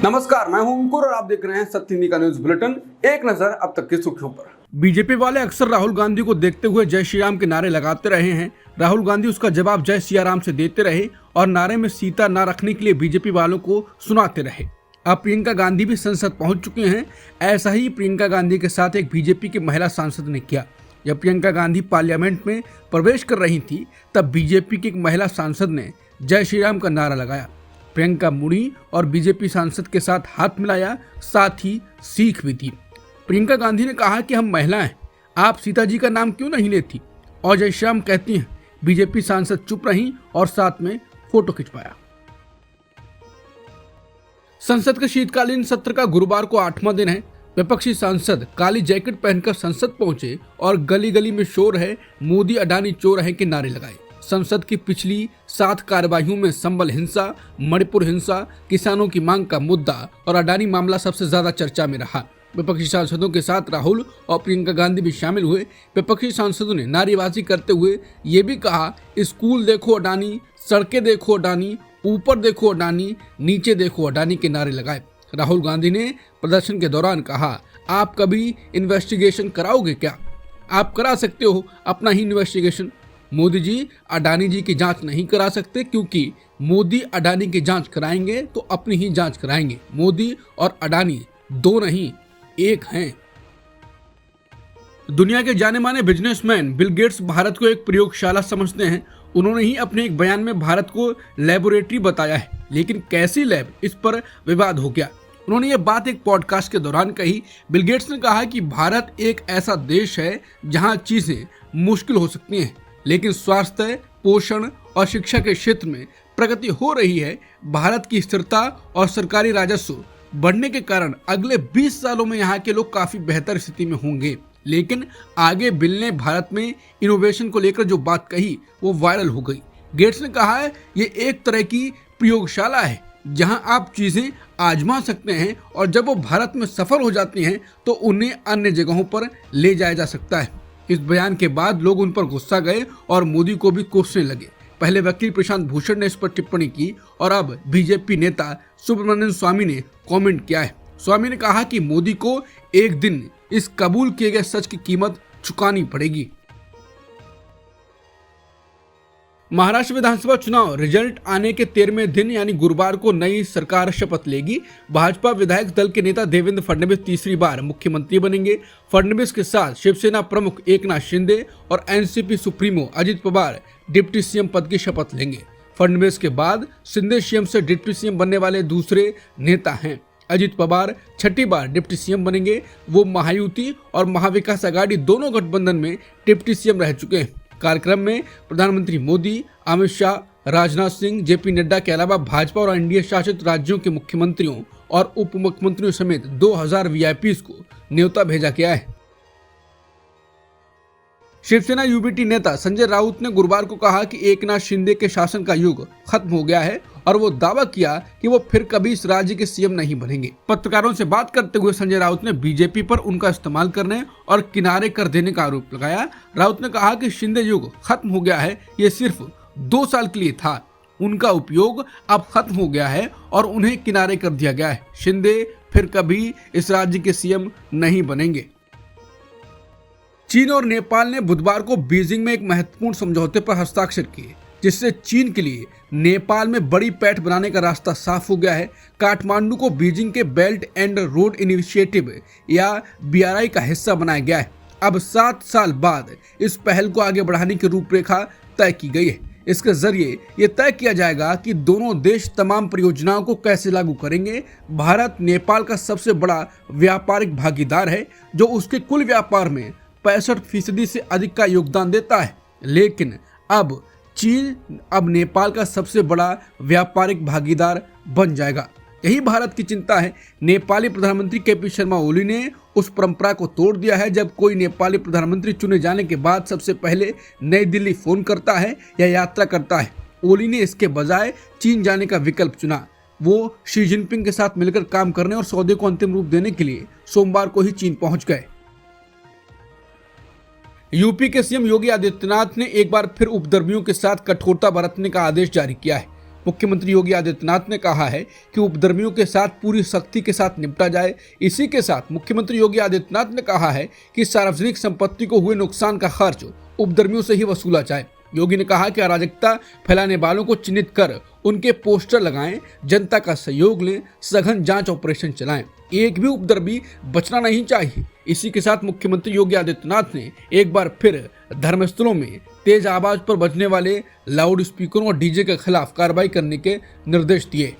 नमस्कार, मैं हूं अंकुर और आप देख रहे हैं सत्य हिंदी का न्यूज बुलेटिन। एक नजर अब तक की सुर्खियों पर। बीजेपी वाले अक्सर राहुल गांधी को देखते हुए जय श्री राम के नारे लगाते रहे हैं। राहुल गांधी उसका जवाब जय सिया राम से देते रहे और नारे में सीता ना रखने के लिए बीजेपी वालों को सुनाते रहे। अब प्रियंका गांधी भी संसद पहुंच चुकी हैं। ऐसा ही प्रियंका गांधी के साथ एक बीजेपी की महिला सांसद ने किया। जब प्रियंका गांधी पार्लियामेंट में प्रवेश कर रही थी तब बीजेपी की एक महिला सांसद ने जय श्री राम का नारा लगाया। प्रियंका मुड़ी और बीजेपी सांसद के साथ हाथ मिलाया, साथ ही सीख भी दी। प्रियंका गांधी ने कहा कि हम महिला हैं, आप सीता जी का नाम क्यों नहीं लेती, और जय श्री राम कहती हैं। बीजेपी सांसद चुप रहीं और साथ में फोटो खिंचवाया। संसद के शीतकालीन सत्र का गुरुवार को 8वां दिन है। विपक्षी सांसद काली जैकेट पहनकर संसद पहुंचे और गली गली में शोर है, मोदी अडानी चोर है के नारे लगाए। संसद की पिछली 7 कार्यवाहियों में संबल हिंसा, मणिपुर हिंसा, किसानों की मांग का मुद्दा और अडानी मामला सबसे ज्यादा चर्चा में रहा। विपक्षी सांसदों के साथ राहुल और प्रियंका गांधी भी शामिल हुए। विपक्षी सांसदों ने नारेबाजी करते हुए ये भी कहा, स्कूल देखो अडानी, सड़कें देखो अडानी, ऊपर देखो अडानी, नीचे देखो अडानी के नारे लगाए। राहुल गांधी ने प्रदर्शन के दौरान कहा, आप कभी इन्वेस्टिगेशन कराओगे क्या? आप करा सकते हो अपना ही इन्वेस्टिगेशन। मोदी जी अडानी जी की जांच नहीं करा सकते, क्योंकि मोदी अडानी की जांच कराएंगे तो अपनी ही जांच कराएंगे। मोदी और अडानी दो नहीं, एक हैं। दुनिया के जाने माने बिजनेसमैन बिल गेट्स भारत को एक प्रयोगशाला समझते हैं। उन्होंने ही अपने एक बयान में भारत को लैबोरेटरी बताया है, लेकिन कैसी लैब, इस पर विवाद हो गया। उन्होंने ये बात एक पॉडकास्ट के दौरान कही। बिल गेट्स ने कहा कि भारत एक ऐसा देश है जहां चीजें मुश्किल हो सकती हैं, लेकिन स्वास्थ्य, पोषण और शिक्षा के क्षेत्र में प्रगति हो रही है। भारत की स्थिरता और सरकारी राजस्व बढ़ने के कारण अगले 20 सालों में यहाँ के लोग काफी बेहतर स्थिति में होंगे। लेकिन आगे बिल ने भारत में इनोवेशन को लेकर जो बात कही वो वायरल हो गई। गेट्स ने कहा है, ये एक तरह की प्रयोगशाला है जहां आप चीजें आजमा सकते हैं और जब वो भारत में सफल हो जाती हैं तो उन्हें अन्य जगहों पर ले जाया जा सकता है। इस बयान के बाद लोग उन पर गुस्सा गए और मोदी को भी कोसने लगे। पहले वकील प्रशांत भूषण ने इस पर टिप्पणी की और अब बीजेपी नेता सुब्रमण्यम स्वामी ने कमेंट किया है। स्वामी ने कहा कि मोदी को एक दिन इस कबूल किए गए सच की कीमत चुकानी पड़ेगी। महाराष्ट्र विधानसभा चुनाव रिजल्ट आने के 13वें दिन यानी गुरुवार को नई सरकार शपथ लेगी। भाजपा विधायक दल के नेता देवेंद्र फडणवीस तीसरी बार मुख्यमंत्री बनेंगे। फडणवीस के साथ शिवसेना प्रमुख एकनाथ शिंदे और NCP supremo Ajit Pawar deputy CM पद की शपथ लेंगे। फडणवीस के बाद शिंदे सीएम से डिप्टी सीएम बनने वाले दूसरे नेता हैं। अजित पवार 6ठी बार डिप्टी सीएम बनेंगे। वो महायुति और महाविकास आघाड़ी दोनों गठबंधन में डिप्टी सीएम रह चुके हैं। कार्यक्रम में प्रधानमंत्री मोदी, अमित शाह, राजनाथ सिंह, जेपी नड्डा के अलावा भाजपा और एनडीए शासित राज्यों के मुख्यमंत्रियों और उप मुख्यमंत्रियों समेत 2000 वीआईपीज को न्योता भेजा गया है। शिवसेना यूबीटी नेता संजय राउत ने गुरुवार को कहा कि एकनाथ शिंदे के शासन का युग खत्म हो गया है और वो दावा किया कि वो फिर कभी इस राज्य के सीएम नहीं बनेंगे। पत्रकारों से बात करते हुए संजय राउत ने बीजेपी पर उनका इस्तेमाल करने और किनारे कर देने का आरोप लगाया। राउत ने कहा कि शिंदे युग खत्म हो गया है, ये सिर्फ 2 साल के लिए था, उनका उपयोग अब खत्म हो गया है और उन्हें किनारे कर दिया गया है। शिंदे फिर कभी इस राज्य के सीएम नहीं बनेंगे। चीन और नेपाल ने बुधवार को बीजिंग में एक महत्वपूर्ण समझौते पर हस्ताक्षर किए, जिससे चीन के लिए नेपाल में बड़ी पैठ बनाने का रास्ता साफ हो गया है। काठमांडू को बीजिंग के बेल्ट एंड रोड इनिशिएटिव या BRI का हिस्सा बनाया गया है। अब 7 साल बाद इस पहल को आगे बढ़ाने की रूपरेखा तय की गई है। इसके जरिए ये तय किया जाएगा कि दोनों देश तमाम परियोजनाओं को कैसे लागू करेंगे। भारत नेपाल का सबसे बड़ा व्यापारिक भागीदार है, जो उसके कुल व्यापार में 65% से अधिक का योगदान देता है। लेकिन अब चीन अब नेपाल का सबसे बड़ा व्यापारिक भागीदार बन जाएगा। यही भारत की चिंता है। नेपाली प्रधानमंत्री KP शर्मा ओली ने उस परंपरा को तोड़ दिया है जब कोई नेपाली प्रधानमंत्री चुने जाने के बाद सबसे पहले नई दिल्ली फोन करता है या यात्रा करता है। ओली ने इसके बजाय चीन जाने का विकल्प चुना। वो शी जिनपिंग के साथ मिलकर काम करने और सौदे को अंतिम रूप देने के लिए सोमवार को ही चीन पहुंच गए। यूपी के सीएम योगी आदित्यनाथ ने एक बार फिर उपद्रवियों के साथ कठोरता बरतने का आदेश जारी किया है। मुख्यमंत्री योगी आदित्यनाथ ने कहा है कि उपद्रवियों के साथ पूरी सख्ती के साथ निपटा जाए। इसी के साथ मुख्यमंत्री योगी आदित्यनाथ ने कहा है कि सार्वजनिक संपत्ति को हुए नुकसान का खर्च उपद्रवियों से ही वसूला जाए। योगी ने कहा कि अराजकता फैलाने वालों को चिन्हित कर उनके पोस्टर लगाएं, जनता का सहयोग लें, सघन जांच ऑपरेशन चलाएं। एक भी उपद्रवी बचना नहीं चाहिए। इसी के साथ मुख्यमंत्री योगी आदित्यनाथ ने एक बार फिर धर्मस्थलों में तेज आवाज पर बजने वाले लाउड स्पीकरों और डीजे के खिलाफ कार्रवाई करने के निर्देश दिए।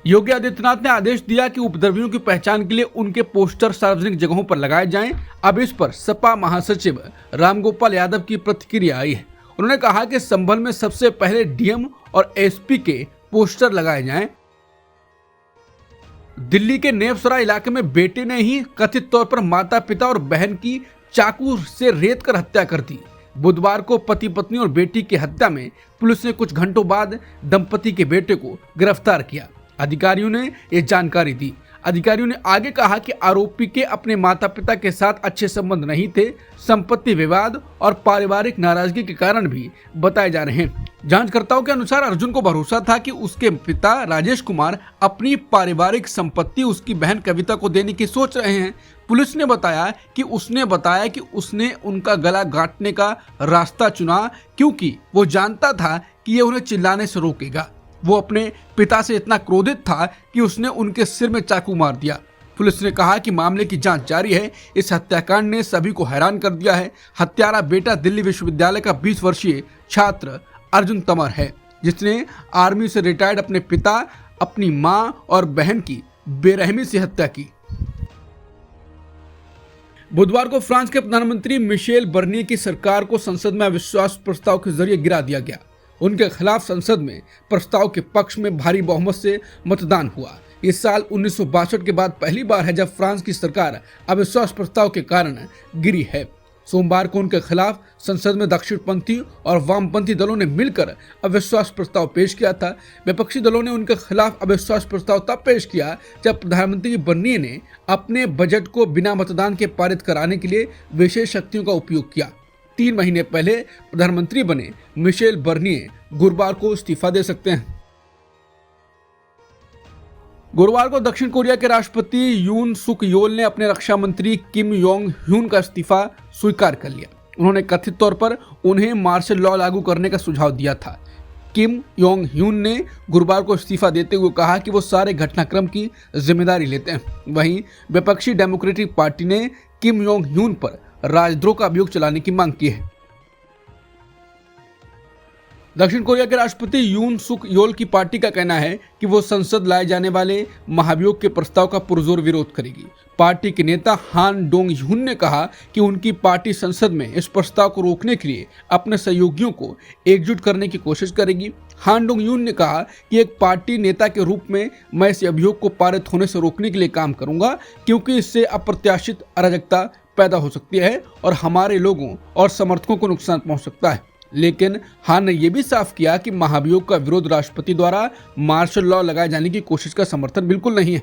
योगी आदित्यनाथ ने आदेश दिया कि उपद्रवियों की पहचान के लिए उनके पोस्टर सार्वजनिक जगहों पर लगाए जाएं। अब इस पर सपा महासचिव रामगोपाल यादव की प्रतिक्रिया आई है। उन्होंने कहा कि संभल में सबसे पहले डीएम और एसपी के पोस्टर लगाए जाएं। दिल्ली के नेपसरा इलाके में बेटे ने ही कथित तौर पर माता पिता और बहन की चाकू से रेत कर हत्या कर दी। बुधवार को पति पत्नी और बेटी की हत्या में पुलिस ने कुछ घंटों बाद दंपति के बेटे को गिरफ्तार किया। अधिकारियों ने ये जानकारी दी। अधिकारियों ने आगे कहा कि आरोपी के अपने माता पिता के साथ अच्छे संबंध नहीं थे। संपत्ति विवाद और पारिवारिक नाराजगी के कारण भी बताए जा रहे हैं। जांचकर्ताओं के अनुसार अर्जुन को भरोसा था कि उसके पिता राजेश कुमार अपनी पारिवारिक संपत्ति उसकी बहन कविता को देने की सोच रहे हैं। पुलिस ने बताया कि उसने उनका गला काटने का रास्ता चुना क्योंकि वो जानता था कि ये उन्हें चिल्लाने से रोकेगा। वो अपने पिता से इतना क्रोधित था कि उसने उनके सिर में चाकू मार दिया। पुलिस ने कहा कि मामले की जांच जारी है। इस हत्याकांड ने सभी को हैरान कर दिया है। हत्यारा बेटा दिल्ली विश्वविद्यालय का 20 वर्षीय छात्र अर्जुन तंवर है, जिसने आर्मी से रिटायर्ड अपने पिता, अपनी मां और बहन की बेरहमी से हत्या की। बुधवार को फ्रांस के प्रधानमंत्री मिशेल बर्निये की सरकार को संसद में अविश्वास प्रस्ताव के जरिए गिरा दिया गया। उनके खिलाफ संसद में प्रस्ताव के पक्ष में भारी बहुमत से मतदान हुआ। इस साल 1962 के बाद पहली बार है जब फ्रांस की सरकार अविश्वास प्रस्ताव के कारण गिरी है। सोमवार को उनके खिलाफ संसद में दक्षिणपंथी और वामपंथी दलों ने मिलकर अविश्वास प्रस्ताव पेश किया था। विपक्षी दलों ने उनके खिलाफ अविश्वास प्रस्ताव तब पेश किया जब प्रधानमंत्री बर्निये ने अपने बजट को बिना मतदान के पारित कराने के लिए विशेष शक्तियों का उपयोग किया। 3 महीने पहले प्रधानमंत्री बने मिशेल बर्निये गुरुवार को इस्तीफा दे सकते हैं। गुरुवार को दक्षिण कोरिया के राष्ट्रपति यून सुक योल ने अपने रक्षा मंत्री किम योंग ह्यून का इस्तीफा स्वीकार कर लिया। उन्होंने कथित तौर पर उन्हें मार्शल लॉ लागू करने का सुझाव दिया था। किम योंग ह्यून ने गुरुवार को इस्तीफा देते हुए कहा कि वो सारे घटनाक्रम की जिम्मेदारी लेते हैं। वहीं विपक्षी डेमोक्रेटिक पार्टी ने किम योंग ह्यून पर राजद्रोह का अभियोग चलाने की मांग की है। दक्षिण कोरिया के राष्ट्रपति यून सुक योल की पार्टी का कहना है कि वो संसद लाए जाने वाले महाभियोग के प्रस्ताव का पुरजोर विरोध करेगी। पार्टी के नेता हान डोंग ह्यून ने कहा कि उनकी पार्टी संसद में इस प्रस्ताव को रोकने के लिए अपने सहयोगियों को एकजुट करने की कोशिश करेगी। हान डोंग ह्यून ने कहा कि एक पार्टी नेता के रूप में मैं इस अभियोग को पारित होने से रोकने के लिए काम करूंगा, क्योंकि इससे अप्रत्याशित अराजकता पैदा हो सकती है और हमारे लोगों और समर्थकों को नुकसान पहुंच सकता है। लेकिन हान ने यह भी साफ किया कि महाभियोग का विरोध राष्ट्रपति द्वारा मार्शल लॉ लगाए जाने की कोशिश का समर्थन बिल्कुल नहीं है।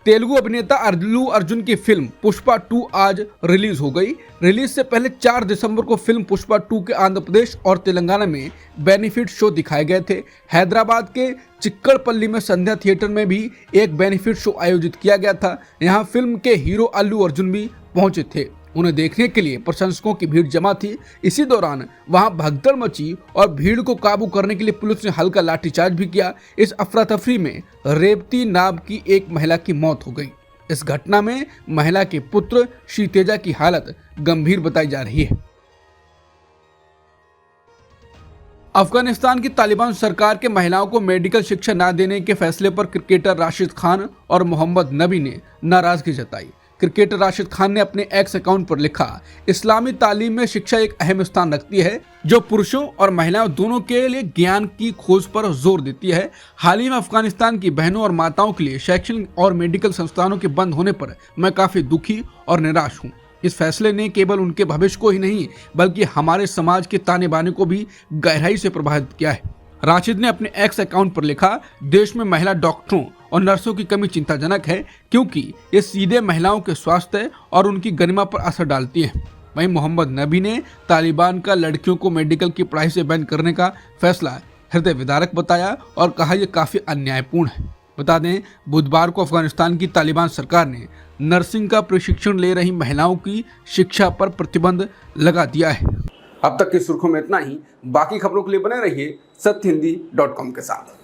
तेलुगु अभिनेता अल्लू अर्जुन की फिल्म पुष्पा 2 आज रिलीज हो गई। रिलीज से पहले 4 दिसंबर को फिल्म पुष्पा 2 के आंध्र प्रदेश और तेलंगाना में बेनिफिट शो दिखाए गए थे। हैदराबाद के चिक्कड़पल्ली में संध्या थिएटर में भी एक बेनिफिट शो आयोजित किया गया था। यहाँ फिल्म के हीरो अल्लू अर्जुन भी पहुंचे थे। उन्हें देखने के लिए प्रशंसकों की भीड़ जमा थी। इसी दौरान वहां भगदड़ मची और भीड़ को काबू करने के लिए पुलिस ने हल्का लाठीचार्ज भी किया। इस अफरा तफरी में रेवती नाम की एक महिला की मौत हो गई। इस घटना में महिला के पुत्र श्री तेजा की हालत गंभीर बताई जा रही है। अफगानिस्तान की तालिबान सरकार के महिलाओं को मेडिकल शिक्षा न देने के फैसले पर क्रिकेटर राशिद खान और मोहम्मद नबी ने नाराजगी जताई। क्रिकेटर राशिद खान ने अपने एक्स अकाउंट पर लिखा, इस्लामी तालीम में शिक्षा एक अहम स्थान रखती है जो पुरुषों और महिलाओं दोनों के लिए ज्ञान की खोज पर जोर देती है। हाल ही में अफगानिस्तान की बहनों और माताओं के लिए शैक्षणिक और मेडिकल संस्थानों के बंद होने पर मैं काफी दुखी और निराश हूँ। इस फैसले ने केवल उनके भविष्य को ही नहीं बल्कि हमारे समाज के ताने बाने को भी गहराई से प्रभावित किया है। राशिद ने अपने एक्स अकाउंट पर लिखा, देश में महिला डॉक्टरों और नर्सों की कमी चिंताजनक है क्योंकि ये सीधे महिलाओं के स्वास्थ्य और उनकी गरिमा पर असर डालती है। वहीं मोहम्मद नबी ने तालिबान का लड़कियों को मेडिकल की पढ़ाई से बैन करने का फैसला हृदय विदारक बताया और कहा यह काफी अन्यायपूर्ण है। बता दें, बुधवार को अफगानिस्तान की तालिबान सरकार ने नर्सिंग का प्रशिक्षण ले रही महिलाओं की शिक्षा पर प्रतिबंध लगा दिया है। अब तक की सुर्खियों में इतना ही। बाकी खबरों के लिए बने रहिए सत्यहिंदी.com के साथ।